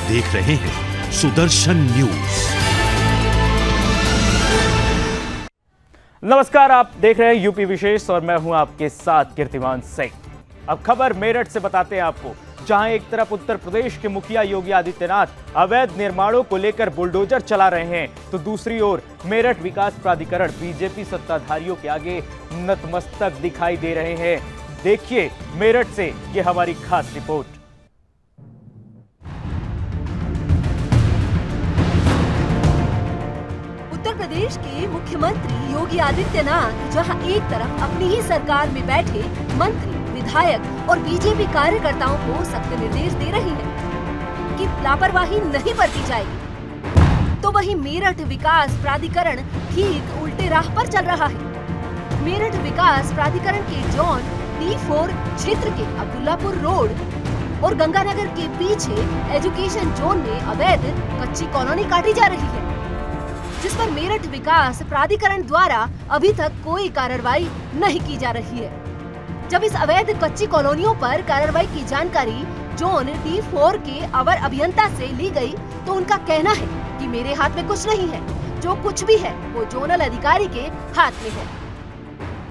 देख रहे हैं सुदर्शन न्यूज। नमस्कार, आप देख रहे हैं यूपी विशेष और मैं हूं आपके साथ कीर्तिमान सिंह। अब खबर मेरठ से बताते हैं आपको, जहां एक तरफ उत्तर प्रदेश के मुखिया योगी आदित्यनाथ अवैध निर्माणों को लेकर बुलडोजर चला रहे हैं, तो दूसरी ओर मेरठ विकास प्राधिकरण बीजेपी सत्ताधारियों के आगे नतमस्तक दिखाई दे रहे हैं। देखिए मेरठ से ये हमारी खास रिपोर्ट। उत्तर प्रदेश के मुख्यमंत्री योगी आदित्यनाथ जहां एक तरफ अपनी ही सरकार में बैठे मंत्री, विधायक और बीजेपी कार्यकर्ताओं को सख्त निर्देश दे रहे हैं कि लापरवाही नहीं बरती जाएगी, तो वहीं मेरठ विकास प्राधिकरण ठीक उल्टे राह पर चल रहा है। मेरठ विकास प्राधिकरण के जोन D4 क्षेत्र के अब्दुल्लापुर रोड और गंगानगर के पीछे एजुकेशन जोन में अवैध कच्ची कॉलोनी काटी जा रही है, जिस पर मेरठ विकास प्राधिकरण द्वारा अभी तक कोई कार्रवाई नहीं की जा रही है। जब इस अवैध कच्ची कॉलोनियों पर कार्रवाई की जानकारी जोन D4 के अवर अभियंता से ली गई, तो उनका कहना है कि मेरे हाथ में कुछ नहीं है, जो कुछ भी है वो जोनल अधिकारी के हाथ में है।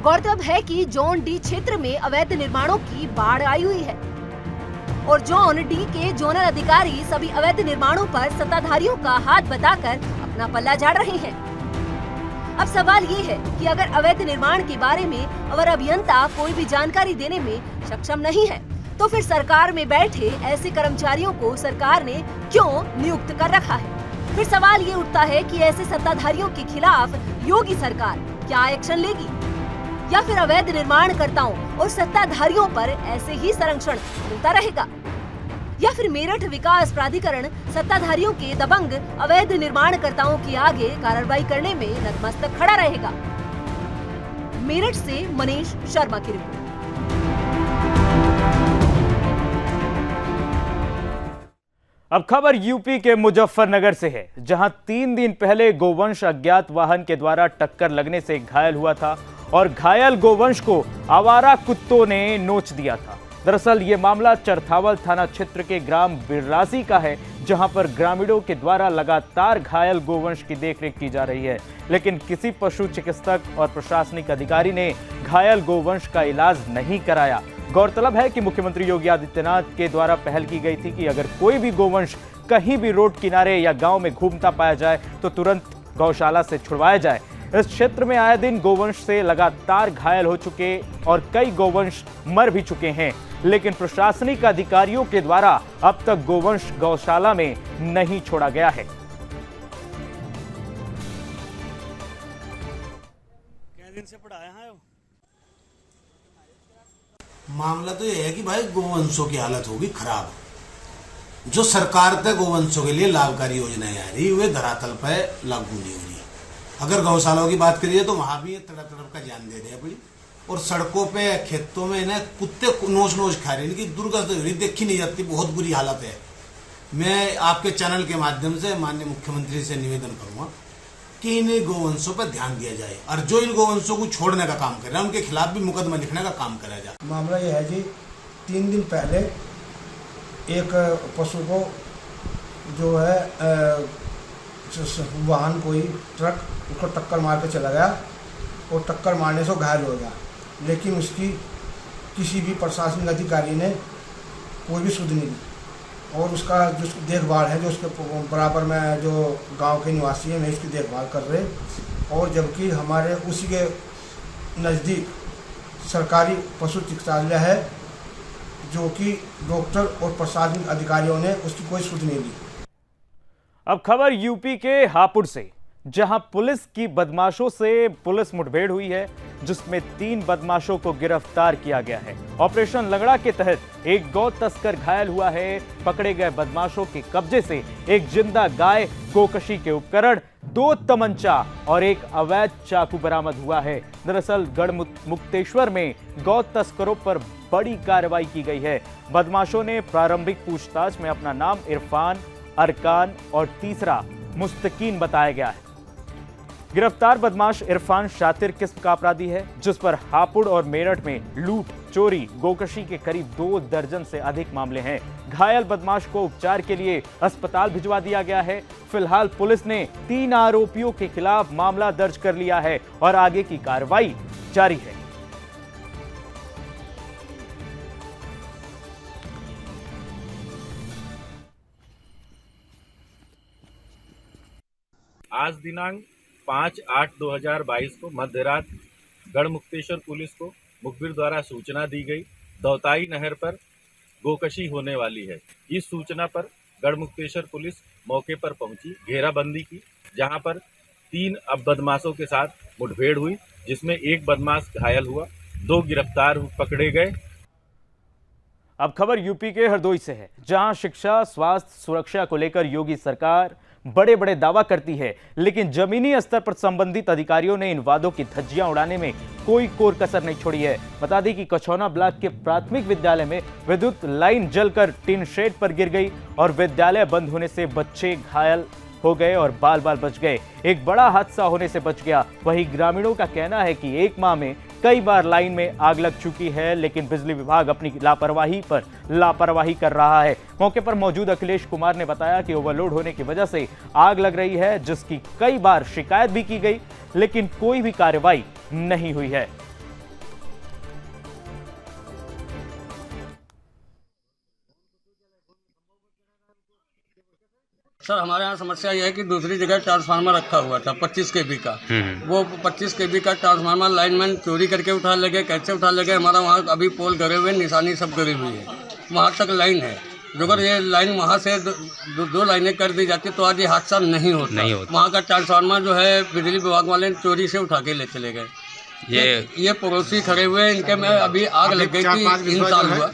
गौरतलब है कि जोन D क्षेत्र में अवैध निर्माणों की बाढ़ आई हुई है और जोन D के जोनल अधिकारी सभी अवैध निर्माणों पर सत्ताधारियों का हाथ बताकर अपना पल्ला झाड़ रहे हैं। अब सवाल ये है कि अगर अवैध निर्माण के बारे में अवर अभियंता कोई भी जानकारी देने में सक्षम नहीं है, तो फिर सरकार में बैठे ऐसे कर्मचारियों को सरकार ने क्यों नियुक्त कर रखा है। फिर सवाल ये उठता है कि ऐसे सत्ताधारियों के खिलाफ योगी सरकार क्या एक्शन लेगी, या फिर अवैध निर्माणकर्ताओं और सत्ताधारियों पर ऐसे ही संरक्षण मिलता रहेगा, या फिर मेरठ विकास प्राधिकरण सत्ताधारियों के दबंग अवैध निर्माणकर्ताओं के आगे कार्रवाई करने में नतमस्तक खड़ा रहेगा। मेरठ से मनीष शर्मा की रिपोर्ट। अब खबर यूपी के मुजफ्फरनगर से है, जहां 3 दिन पहले गोवंश अज्ञात वाहन के द्वारा टक्कर लगने से घायल हुआ था और घायल गोवंश को आवारा कुत्तों ने नोच दिया था। दरअसल ये मामला चरथावल थाना क्षेत्र के ग्राम बिररासी का है, जहां पर ग्रामीणों के द्वारा लगातार घायल गोवंश की देखरेख की जा रही है, लेकिन किसी पशु चिकित्सक और प्रशासनिक अधिकारी ने घायल गोवंश का इलाज नहीं कराया। गौरतलब है कि मुख्यमंत्री योगी आदित्यनाथ के द्वारा पहल की गई थी कि अगर कोई भी गोवंश कहीं भी रोड किनारे या गांव में घूमता पाया जाए तो तुरंत गौशाला से छुड़वाया जाए। इस क्षेत्र में आए दिन गोवंश से लगातार घायल हो चुके और कई गोवंश मर भी चुके हैं, लेकिन प्रशासनिक अधिकारियों के द्वारा अब तक गोवंश गौशाला में नहीं छोड़ा गया है। क्या दिन से पढ़ाया है? मामला तो यह है कि भाई गोवंशों की हालत होगी खराब। जो सरकार तक गोवंशों के लिए लाभकारी योजनाएं आ रही वे धरातल पर लागू नहीं हो रही। अगर गौशालाओं की बात करिए तो वहां भी तड़प तड़प का जान दे रहे हैं बड़ी, और सड़कों पे खेतों में ना कुत्ते नोच नोच खा रहे हैं। इनकी दुर्गति हो रही, देखी नहीं जाती, बहुत बुरी हालत है। मैं आपके चैनल के माध्यम से माननीय मुख्यमंत्री से निवेदन करूंगा कि इन गोवंशों पर ध्यान दिया जाए और जो इन गोवंशों को छोड़ने का काम कर रहे हैं उनके खिलाफ भी मुकदमा लिखने का काम करा जाए। मामला यह है जी, 3 दिन पहले एक पशु को जो है वाहन कोई ट्रक उसको टक्कर मार के चला गया और टक्कर मारने से घायल हो गया, लेकिन उसकी किसी भी प्रशासनिक अधिकारी ने कोई भी सुध नहीं दी और उसका जो देखभाल है, जो उसके बराबर में जो गांव के निवासी हैं, मैं इसकी देखभाल कर रहे, और जबकि हमारे उसी के नज़दीक सरकारी पशु चिकित्सालय है, जो कि डॉक्टर और प्रशासनिक अधिकारियों ने उसकी कोई सुध नहीं ली। अब खबर यूपी के हापुड़ से, जहां पुलिस की बदमाशों से पुलिस मुठभेड़ हुई है, जिसमें 3 बदमाशों को गिरफ्तार किया गया है। ऑपरेशन लंगड़ा के तहत एक गौ तस्कर घायल हुआ है। पकड़े गए बदमाशों के कब्जे से एक जिंदा गाय, गोकशी के उपकरण, 2 तमंचा और एक अवैध चाकू बरामद हुआ है। दरअसल गढ़मुक्तेश्वर में गौ तस्करों पर बड़ी कार्रवाई की गई है। बदमाशों ने प्रारंभिक पूछताछ में अपना नाम इरफान, अरकान और तीसरा मुस्तकीन बताया गया है। गिरफ्तार बदमाश इरफान शातिर किस्म का अपराधी है, जिस पर हापुड़ और मेरठ में लूट, चोरी, गोकशी के करीब 2 दर्जन से अधिक मामले हैं। घायल बदमाश को उपचार के लिए अस्पताल भिजवा दिया गया है। फिलहाल पुलिस ने 3 आरोपियों के खिलाफ मामला दर्ज कर लिया है और आगे की कार्रवाई जारी है। आज दिनांक 5/8/2022 को मध्य रात गढ़मुक्तेश्वर पुलिस को मुखबिर द्वारा सूचना दी गई दौताई नहर पर गोकशी होने वाली है। इस सूचना पर गढ़मुक्तेश्वर पुलिस मौके पर पहुंची, घेराबंदी की, जहां पर 3 बदमाशों के साथ मुठभेड़ हुई, जिसमें एक बदमाश घायल हुआ, 2 गिरफ्तार पकड़े गए। अब खबर यूपी के हरदोई से है, जहां शिक्षा, स्वास्थ्य, सुरक्षा को लेकर योगी सरकार बड़े बड़े दावा करती है, लेकिन जमीनी स्तर पर संबंधित अधिकारियों ने इन वादों की धज्जियां उड़ाने में कोई कोर कसर नहीं छोड़ी है। बता दें कि कछौना ब्लॉक के प्राथमिक विद्यालय में विद्युत लाइन जलकर टीन शेड पर गिर गई और विद्यालय बंद होने से बच्चे घायल हो गए और बाल बाल बच गए। एक बड़ा हादसा होने से बच गया। वहीं ग्रामीणों का कहना है कि एक माह में कई बार लाइन में आग लग चुकी है, लेकिन बिजली विभाग अपनी लापरवाही कर रहा है। मौके पर मौजूद अखिलेश कुमार ने बताया कि ओवरलोड होने की वजह से आग लग रही है, जिसकी कई बार शिकायत भी की गई, लेकिन कोई भी कार्रवाई नहीं हुई है। सर, हमारे यहाँ समस्या यह है कि दूसरी जगह ट्रांसफार्मर रखा हुआ था 25 kV का। वो 25 kV का ट्रांसफार्मर लाइनमैन चोरी करके उठा ले गए। कैसे उठा ले गए? हमारा वहाँ अभी पोल गड़े हुए, निशानी सब गड़ी हुई है, वहाँ तक लाइन है। जो अगर ये लाइन वहाँ से दो लाइनें कर दी जाती तो आज ये हादसा नहीं होता। वहाँ का ट्रांसफार्मर जो है बिजली विभाग वाले चोरी से उठा के ले चले गए। ये पड़ोसी खड़े हुए, इनके में अभी आग लग गई थी, 3 साल हुआ।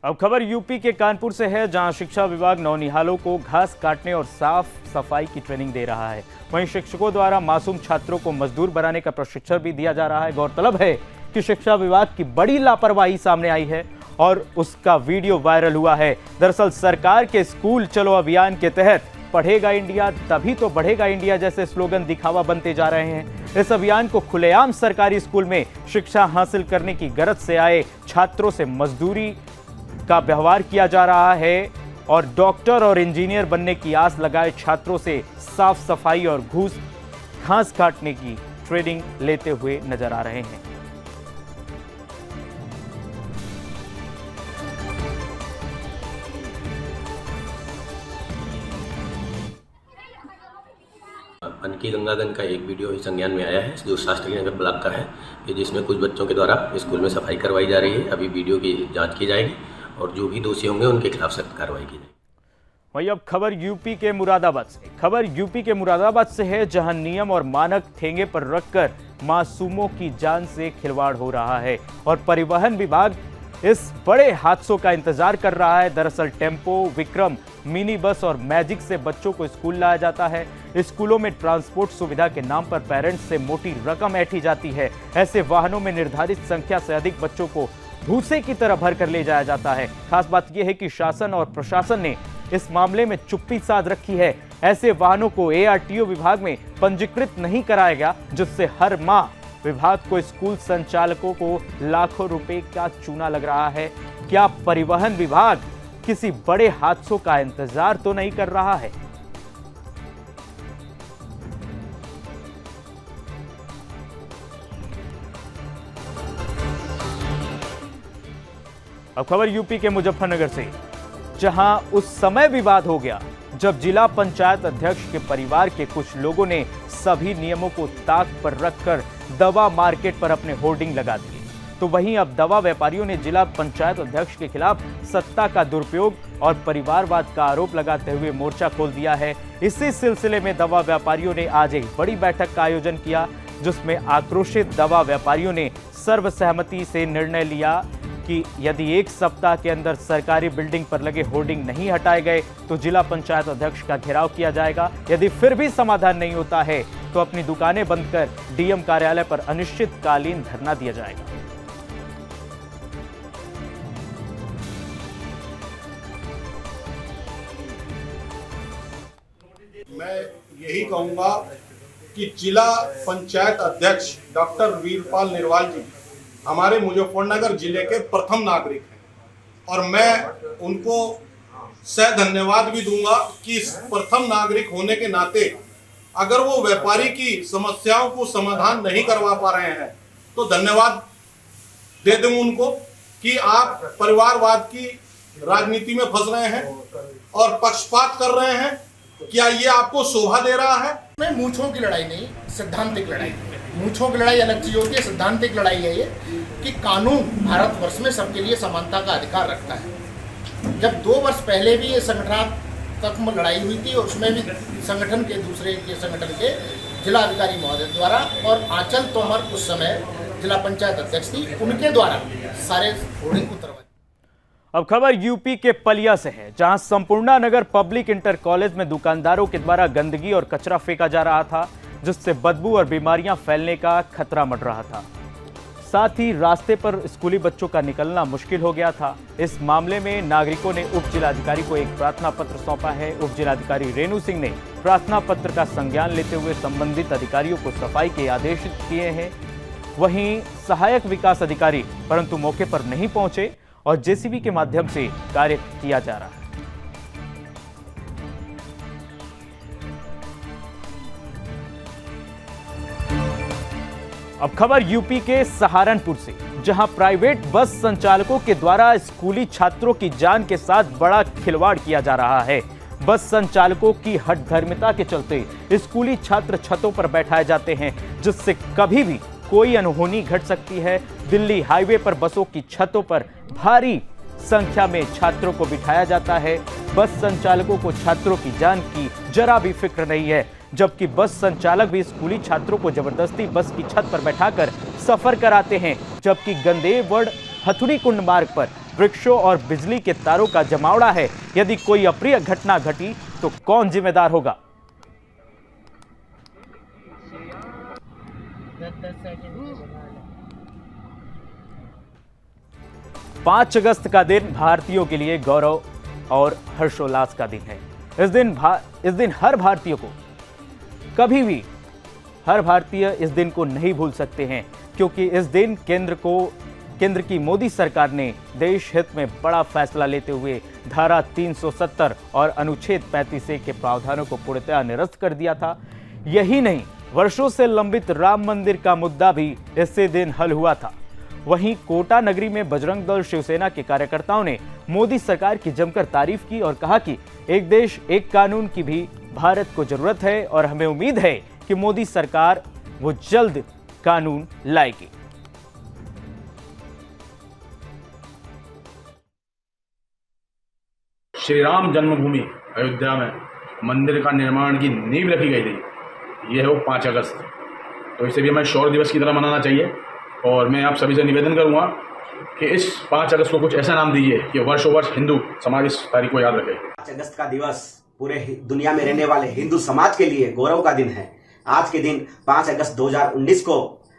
अब खबर यूपी के कानपुर से है, जहां शिक्षा विभाग नौनिहालों को घास काटने और साफ सफाई की ट्रेनिंग दे रहा है। वहीं शिक्षकों द्वारा मासूम छात्रों को मजदूर बनाने का प्रशिक्षण भी दिया जा रहा है। गौरतलब है कि शिक्षा विभाग की बड़ी लापरवाही सामने आई है और उसका वीडियो वायरल हुआ है। दरअसल सरकार के स्कूल चलो अभियान के तहत पढ़ेगा इंडिया तभी तो बढ़ेगा इंडिया जैसे स्लोगन दिखावा बनते जा रहे हैं। इस अभियान को खुलेआम सरकारी स्कूल में शिक्षा हासिल करने की गरज से आए छात्रों से मजदूरी का व्यवहार किया जा रहा है और डॉक्टर और इंजीनियर बनने की आस लगाए छात्रों से साफ सफाई और घास काटने की ट्रेनिंग लेते हुए नजर आ रहे हैं। अनकी गंगागन का एक वीडियो ही संज्ञान में आया है, जो शास्त्री नगर ब्लॉक का है, कि जिसमें कुछ बच्चों के द्वारा स्कूल में सफाई करवाई जा रही है। अभी वीडियो की जांच की जाएगी और जो भी दोषी होंगे उनके खिलाफ सख्त कार्रवाई की जाएगी। वहीं अब खबर यूपी के मुरादाबाद से है, जहां नियम और मानक ठेंगे पर रखकर मासूमों की जान से खिलवाड़ हो रहा है और परिवहन विभाग इस बड़े हादसों का इंतजार कर रहा है। दरअसल टेम्पो, विक्रम, मिनी बस और मैजिक से बच्चों को स्कूल लाया जाता है। स्कूलों में ट्रांसपोर्ट सुविधा के नाम पर पेरेंट्स से मोटी रकम ऐंठी जाती है। ऐसे वाहनों में निर्धारित संख्या से अधिक बच्चों को भूसे की तरह भर कर ले जाया जाता है। खास बात यह है कि शासन और प्रशासन ने इस मामले में चुप्पी साध रखी है। ऐसे वाहनों को ARTO विभाग में पंजीकृत नहीं कराया गया, जिससे हर माह विभाग को स्कूल संचालकों को लाखों रुपए का चूना लग रहा है। क्या परिवहन विभाग किसी बड़े हादसों का इंतजार तो नहीं कर रहा है? अब खबर यूपी के मुजफ्फरनगर से, जहां उस समय विवाद हो गया जब जिला पंचायत अध्यक्ष के परिवार के कुछ लोगों ने सभी नियमों को ताक पर रखकर दवा मार्केट पर अपने होर्डिंग लगा दिए। तो वहीं अब दवा व्यापारियों ने जिला पंचायत अध्यक्ष के खिलाफ सत्ता का दुरुपयोग और परिवारवाद का आरोप लगाते हुए मोर्चा खोल दिया है। इसी सिलसिले में दवा व्यापारियों ने आज एक बड़ी बैठक का आयोजन किया, जिसमें आक्रोशित दवा व्यापारियों ने सर्वसहमति से निर्णय लिया कि यदि 1 सप्ताह के अंदर सरकारी बिल्डिंग पर लगे होर्डिंग नहीं हटाए गए तो जिला पंचायत अध्यक्ष का घेराव किया जाएगा। यदि फिर भी समाधान नहीं होता है तो अपनी दुकानें बंद कर DM कार्यालय पर अनिश्चितकालीन धरना दिया जाएगा। यही कहूँगा कि जिला पंचायत अध्यक्ष डॉक्टर वीरपाल निरवाल जी हमारे मुजफ्फरनगर जिले के प्रथम नागरिक हैं और मैं उनको धन्यवाद भी दूंगा कि इस प्रथम नागरिक होने के नाते अगर वो व्यापारी की समस्याओं को समाधान नहीं करवा पा रहे हैं तो धन्यवाद दे दूं उनको कि आप परिवारवाद की राजनीति में फंस रहे हैं और पक्षपात कर रहे हैं। क्या ये आपको शोभा दे रहा है? में मूंछों की लड़ाई नहीं, सैद्धांतिक लड़ाई। मूंछों की लड़ाई अलग चीज होती है, सैद्धांतिक लड़ाई है ये कि कानून भारतवर्ष में सबके लिए समानता का अधिकार रखता है। जब 2 वर्ष पहले भी ये संगठनात्मक लड़ाई हुई थी और उसमें भी संगठन के दूसरे के संगठन के जिला अधिकारी महोदय द्वारा और आंचल तोमर उस समय जिला पंचायत अध्यक्ष थी, उनके द्वारा सारे होर्डिंग उतरवाए। अब खबर यूपी के पलिया से है, जहां संपूर्णा नगर पब्लिक इंटर कॉलेज में दुकानदारों के द्वारा गंदगी और कचरा फेंका जा रहा था, जिससे बदबू और बीमारियां फैलने का खतरा मंड रहा था। साथ ही रास्ते पर स्कूली बच्चों का निकलना मुश्किल हो गया था। इस मामले में नागरिकों ने उप जिलाधिकारी को एक प्रार्थना पत्र सौंपा है। उप जिलाधिकारी रेणु सिंह ने प्रार्थना पत्र का संज्ञान लेते हुए संबंधित अधिकारियों को सफाई के आदेश किए हैं। वहीं सहायक विकास अधिकारी परंतु मौके पर नहीं पहुंचे और जेसीबी के माध्यम से कार्य किया जा रहा है। अब खबर यूपी के सहारनपुर से, जहां प्राइवेट बस संचालकों के द्वारा स्कूली छात्रों की जान के साथ बड़ा खिलवाड़ किया जा रहा है। बस संचालकों की हठधर्मिता के चलते स्कूली छात्र छतों पर बैठाए जाते हैं, जिससे कभी भी कोई अनहोनी घट सकती है। दिल्ली हाईवे पर बसों की छतों पर भारी संख्या में छात्रों को बिठाया जाता है। बस संचालकों को छात्रों की जान की जरा भी फिक्र नहीं है, जबकि बस संचालक भी स्कूली छात्रों को जबरदस्ती बस की छत पर बैठाकर सफर कराते हैं। जबकि गंदेवड़ हथुड़ी कुंड मार्ग पर वृक्षों और बिजली के तारों का जमावड़ा है। यदि कोई अप्रिय घटना घटी तो कौन जिम्मेदार होगा? 5 अगस्त का दिन भारतीयों के लिए गौरव और हर्षोल्लास का दिन है। इस दिन हर भारतीय को कभी भी हर भारतीय इस दिन को नहीं भूल सकते हैं, क्योंकि इस दिन केंद्र की मोदी सरकार ने देश हित में बड़ा फैसला लेते हुए धारा 370 और अनुच्छेद 35A के प्रावधानों को पूर्णतः निरस्त कर दिया था। यही नहीं, वर्षों से लंबित राम मंदिर का मुद्दा भी इसी दिन हल हुआ था। वहीं कोटा नगरी में बजरंग दल शिवसेना के कार्यकर्ताओं ने मोदी सरकार की जमकर तारीफ की और कहा कि एक देश एक कानून की भी भारत को जरूरत है और हमें उम्मीद है कि मोदी सरकार वो जल्द कानून लाएगी। श्री राम जन्मभूमि अयोध्या में मंदिर का निर्माण की नींव रखी गई थी। यह है वो 5 अगस्त, तो इसे भी हमें शौर्य दिवस की तरह मनाना चाहिए। और मैं आप सभी से निवेदन करूंगा कि इस 5 अगस्त को कुछ ऐसा नाम दीजिए कि वर्षों वर्ष हिंदू समाज इस तारीख को याद रखे। 5 अगस्त का दिवस पूरे दुनिया में रहने वाले हिंदू समाज के लिए गौरव का दिन है। आज के दिन 5 अगस्त 2019 को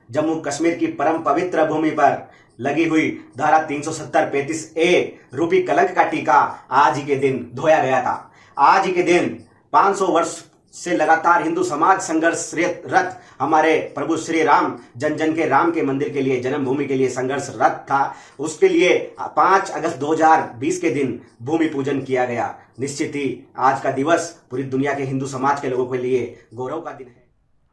जम्मू कश्मीर की परम पवित्र भूमि पर लगी हुई धारा 370-35A रूपी कलंक का टीका आज ही के दिन धोया गया था। आज ही के दिन 500 वर्ष से लगातार हिंदू समाज संघर्षरत हमारे प्रभु श्री राम जन जन के राम के मंदिर के लिए, जन्मभूमि के लिए संघर्षरत था। उसके लिए 5 अगस्त 2020 के दिन भूमि पूजन किया गया। निश्चित ही आज का दिवस पूरी दुनिया के हिंदू समाज के लोगों के लिए गौरव का दिन है।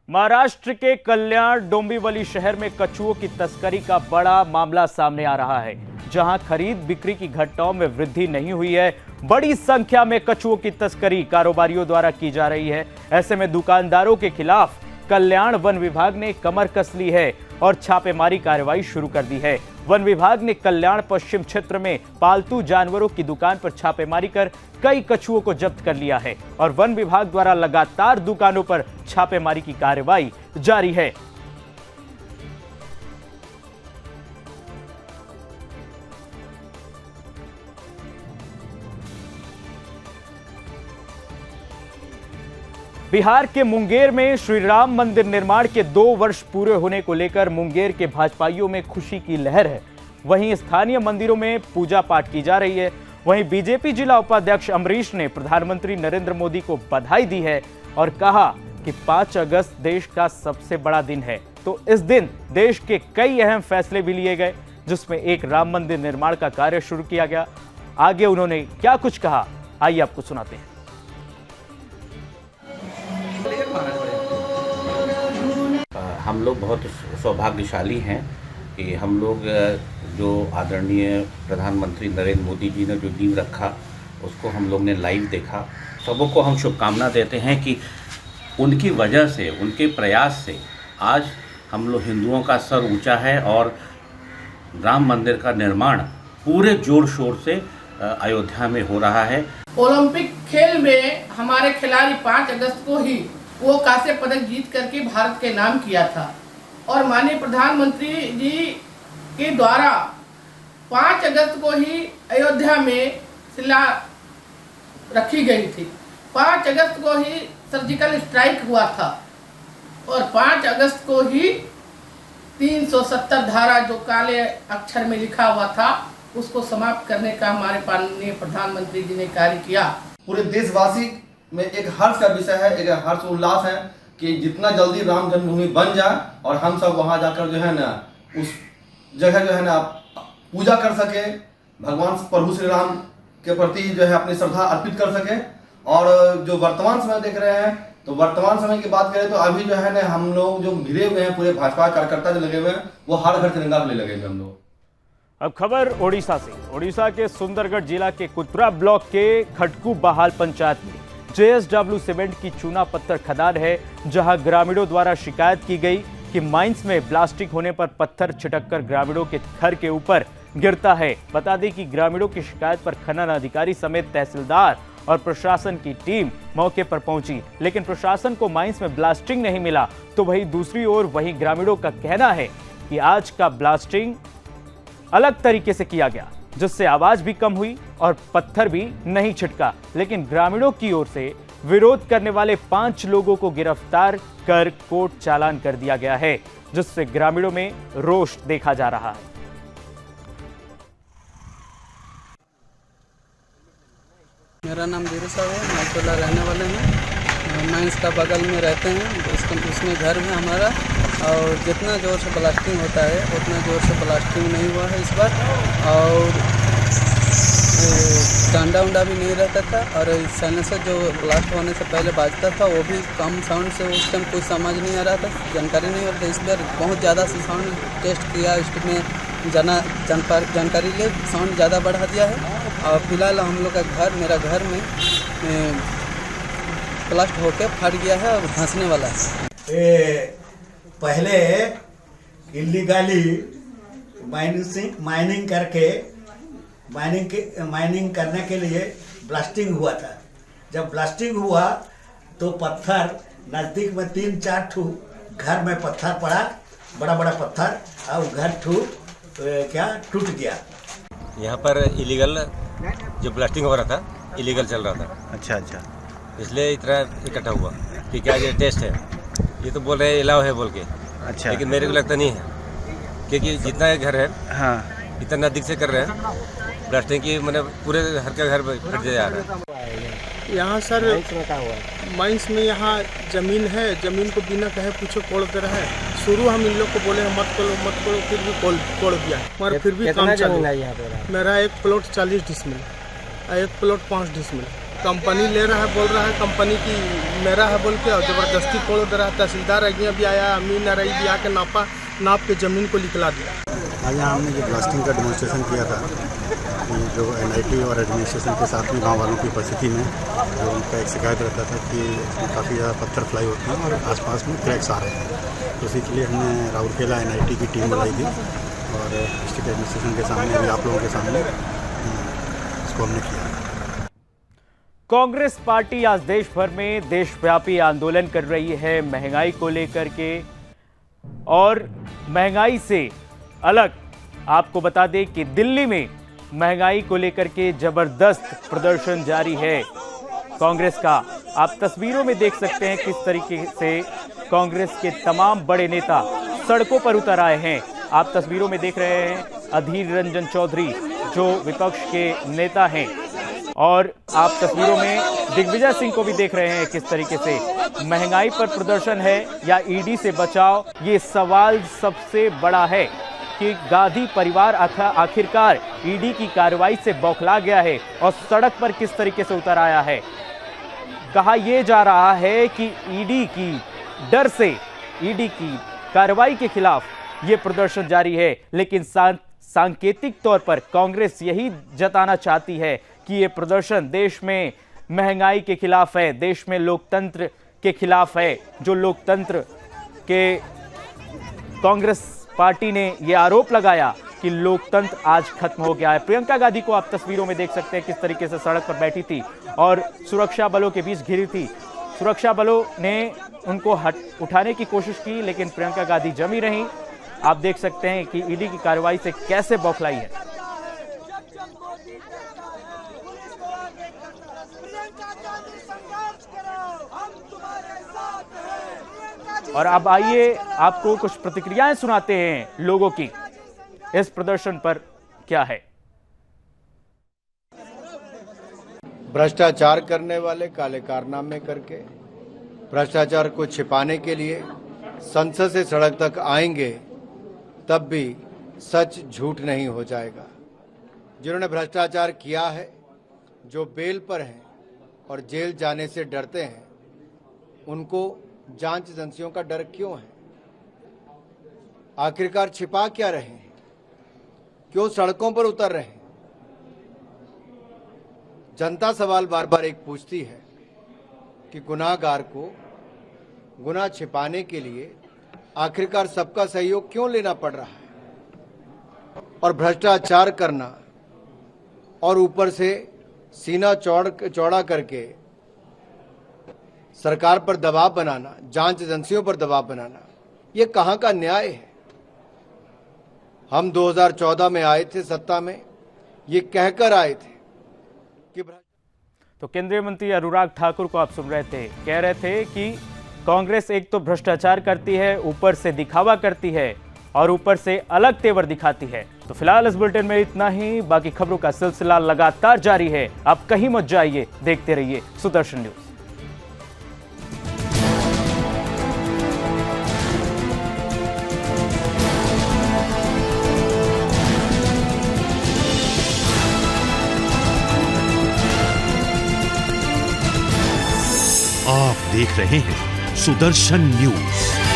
महाराष्ट्र के कल्याण डोंबिवली शहर में कछुओं की तस्करी का बड़ा मामला सामने आ रहा है, जहां खरीद बिक्री की घटनाओं में वृद्धि नहीं हुई है। बड़ी संख्या में कछुओं की तस्करी कारोबारियों द्वारा की जा रही है। ऐसे में दुकानदारों के खिलाफ कल्याण वन विभाग ने कमर कस ली है और छापेमारी कार्रवाई शुरू कर दी है। वन विभाग ने कल्याण पश्चिम क्षेत्र में पालतू जानवरों की दुकान पर छापेमारी कर कई कछुओं को जब्त कर लिया है और वन विभाग द्वारा लगातार दुकानों पर छापेमारी की कार्रवाई जारी है। बिहार के मुंगेर में श्री राम मंदिर निर्माण के 2 वर्ष पूरे होने को लेकर मुंगेर के भाजपाइयों में खुशी की लहर है। वहीं स्थानीय मंदिरों में पूजा पाठ की जा रही है। वहीं बीजेपी जिला उपाध्यक्ष अमरीश ने प्रधानमंत्री नरेंद्र मोदी को बधाई दी है और कहा कि 5 अगस्त देश का सबसे बड़ा दिन है, तो इस दिन देश के कई अहम फैसले भी लिए गए, जिसमें एक राम मंदिर निर्माण का कार्य शुरू किया गया। आगे उन्होंने क्या कुछ कहा, आइए आपको सुनाते हैं। हम लोग बहुत सौभाग्यशाली हैं कि हम लोग जो आदरणीय प्रधानमंत्री नरेंद्र मोदी जी ने जो नींव रखा उसको हम लोग ने लाइव देखा। सबों को हम शुभकामना देते हैं कि उनकी वजह से, उनके प्रयास से आज हम लोग हिंदुओं का सर ऊंचा है और राम मंदिर का निर्माण पूरे जोर शोर से अयोध्या में हो रहा है। ओलंपिक खेल में हमारे खिलाड़ी 5 अगस्त को ही वो कांस्य पदक जीत करके भारत के नाम किया था और माननीय प्रधानमंत्री जी के द्वारा 5 अगस्त को ही अयोध्या में शिला रखी गई थी। 5 अगस्त को ही सर्जिकल स्ट्राइक हुआ था और 5 अगस्त को ही 370 धारा जो काले अक्षर में लिखा हुआ था उसको समाप्त करने का हमारे माननीय प्रधानमंत्री जी ने कार्य किया। पूरे देशवासी में एक हर्ष का विषय है, एक हर्ष उल्लास है कि जितना जल्दी राम जन्मभूमि बन जाए और हम सब वहाँ जाकर जो है ना उस जगह जो है ना पूजा कर सके, भगवान प्रभु श्री राम के प्रति जो है अपनी श्रद्धा अर्पित कर सके। और जो वर्तमान समय देख रहे हैं तो वर्तमान समय की बात करें तो अभी जो है ना हम लोग जो भिड़े हुए हैं, पूरे भाजपा कार्यकर्ता जो लगे हुए हैं वो हर घर तिरंगा ले लगे हुए हम लोग। अब खबर ओडिशा से। ओडिशा के सुंदरगढ़ जिला के कुतरा ब्लॉक के खटकू बहाल पंचायत में JSW सीमेंट की चूना पत्थर खदान है, जहां ग्रामीणों द्वारा शिकायत की गई कि माइंस में ब्लास्टिंग होने पर पत्थर छिटककर ग्रामीणों के घर के ऊपर गिरता है। बता दें कि ग्रामीणों की शिकायत पर खनन अधिकारी समेत तहसीलदार और प्रशासन की टीम मौके पर पहुंची, लेकिन प्रशासन को माइंस में ब्लास्टिंग नहीं मिला। तो वहीं दूसरी ओर वहीं ग्रामीणों का कहना है कि आज का ब्लास्टिंग अलग तरीके से किया गया, जिससे आवाज भी कम हुई और पत्थर भी नहीं छिटका। लेकिन ग्रामीणों की ओर से विरोध करने वाले 5 लोगों को गिरफ्तार कर कोर्ट चालान कर दिया गया है, जिससे ग्रामीणों में रोष देखा जा रहा है। मेरा नाम धीरू साहब है, मालटोला रहने वाले हैं। माइंस का बगल में रहते हैं, उसमें घर है हमारा। और जितना जोर से ब्लास्टिंग होता है उतना जोर से ब्लास्टिंग नहीं हुआ है इस बार। और डांडा उंडा भी नहीं रहता था और साइलेंसर जो ब्लास्ट होने से पहले बाजता था वो भी कम साउंड से उस टाइम कुछ समझ नहीं आ रहा था, जानकारी नहीं होता। इस बार बहुत ज़्यादा से साउंड टेस्ट किया, इसमें जानकारी ले साउंड ज़्यादा बढ़ा दिया है। और फिलहाल हम लोग का घर, मेरा घर में ब्लास्ट होकर फट गया है और धंसने वाला है। पहले इलीगली माइनिंग करके माइनिंग करने के लिए ब्लास्टिंग हुआ था। जब ब्लास्टिंग हुआ तो पत्थर नज़दीक में 3-4 ठू घर में पत्थर पड़ा, बड़ा बड़ा पत्थर, और घर टूट गया। यहाँ पर इलीगल जो ब्लास्टिंग हो रहा था, इलीगल चल रहा था। अच्छा, इसलिए इतना इकट्ठा हुआ कि क्या ये टेस्ट है, ये तो बोल रहे हैं इलाव है बोल के। अच्छा, लेकिन मेरे को लगता नहीं है, क्योंकि जितना घर है हाँ इतना नज़दीक से कर रहे हैं ब्लास्टिंग की, मैंने पूरे हर का घर फट जा रहा है। यहाँ सर माइंस में यहाँ ज़मीन है, ज़मीन को बिना कहे पूछे कोड़ दे रहा है। शुरू हम इन लोग को बोले मत कोड़ो, फिर भी कोड़ दिया, मगर फिर भी काम चालू है। मेरा एक प्लॉट 40 डिसमिल, एक प्लॉट 5 डिसमिल। कंपनी ले रहा है, बोल रहा है कंपनी की मेरा है बोल के, और ज़बरदस्ती कोड़ दे रहा है। तहसीलदार अगिया भी आया, अमीन रही भी आके नाप के ज़मीन को निकला दिया। आज यहाँ हमने जो ब्लास्टिंग का डेमोन्स्ट्रेशन किया था, जो NIT और एडमिनिस्ट्रेशन के साथ में गाँव वालों की परिस्थिति में जो उनका एक शिकायत रहता था कि इसमें काफ़ी ज़्यादा पत्थर फ्लाई होते हैं और आसपास में क्रैक्स आ रहे हैं, तो इसी के लिए हमने राउरकेला NIT की टीम बनाई थी और डिस्ट्रिक्ट एडमिनिस्ट्रेशन के सामने, अभी आप लोगों के सामने इसको हमने किया। कांग्रेस पार्टी आज देश भर में देशव्यापी आंदोलन कर रही है महंगाई को लेकर के। और महंगाई से अलग आपको बता दें कि दिल्ली में महंगाई को लेकर के जबरदस्त प्रदर्शन जारी है कांग्रेस का। आप तस्वीरों में देख सकते हैं किस तरीके से कांग्रेस के तमाम बड़े नेता सड़कों पर उतर आए हैं। आप तस्वीरों में देख रहे हैं अधीर रंजन चौधरी जो विपक्ष के नेता हैं और आप तस्वीरों में दिग्विजय सिंह को भी देख रहे हैं किस तरीके से महंगाई पर प्रदर्शन है या ईडी से बचाव। ये सवाल सबसे बड़ा है कि गांधी परिवार आखिरकार ईडी की कार्रवाई से बौखला गया है और सड़क पर किस तरीके से उतर आया है। कहा यह जा रहा है कि ईडी की डर से ईडी की कार्रवाई के खिलाफ ये प्रदर्शन जारी है, लेकिन सांकेतिक तौर पर कांग्रेस यही जताना चाहती है कि ये प्रदर्शन देश में महंगाई के खिलाफ है, देश में लोकतंत्र के खिलाफ है। जो लोकतंत्र के कांग्रेस पार्टी ने ये आरोप लगाया कि लोकतंत्र आज खत्म हो गया है। प्रियंका गांधी को आप तस्वीरों में देख सकते हैं किस तरीके से सड़क पर बैठी थी और सुरक्षा बलों के बीच घिरी थी। सुरक्षा बलों ने उनको उठाने की कोशिश की, लेकिन प्रियंका गांधी जमी रही। आप देख सकते हैं कि ईडी की कार्रवाई से कैसे बौखलाई है। और अब आइए आपको कुछ प्रतिक्रियाएं सुनाते हैं लोगों की इस प्रदर्शन पर क्या है। भ्रष्टाचार करने वाले काले कारनामे करके भ्रष्टाचार को छिपाने के लिए संसद से सड़क तक आएंगे, तब भी सच झूठ नहीं हो जाएगा। जिन्होंने भ्रष्टाचार किया है, जो बेल पर हैं और जेल जाने से डरते हैं, उनको जांच एजेंसियों का डर क्यों है? आखिरकार छिपा क्या रहे हैं? क्यों सड़कों पर उतर रहे हैं? जनता सवाल बार बार एक पूछती है कि गुनाहगार को गुनाह छिपाने के लिए आखिरकार सबका सहयोग क्यों लेना पड़ रहा है? और भ्रष्टाचार करना और ऊपर से सीना चौड़ा करके सरकार पर दबाव बनाना, जांच एजेंसियों पर दबाव बनाना, ये कहां का न्याय है? हम 2014 में आए थे सत्ता में, ये कहकर आए थे कि तो केंद्रीय मंत्री अनुराग ठाकुर को आप सुन रहे थे, कह रहे थे कि कांग्रेस एक तो भ्रष्टाचार करती है, ऊपर से दिखावा करती है और ऊपर से अलग तेवर दिखाती है। तो फिलहाल इस बुलेटिन में इतना ही। बाकी खबरों का सिलसिला लगातार जारी है। आप कहीं मत जाइए, देखते रहिए सुदर्शन न्यूज। आप देख रहे हैं सुदर्शन न्यूज।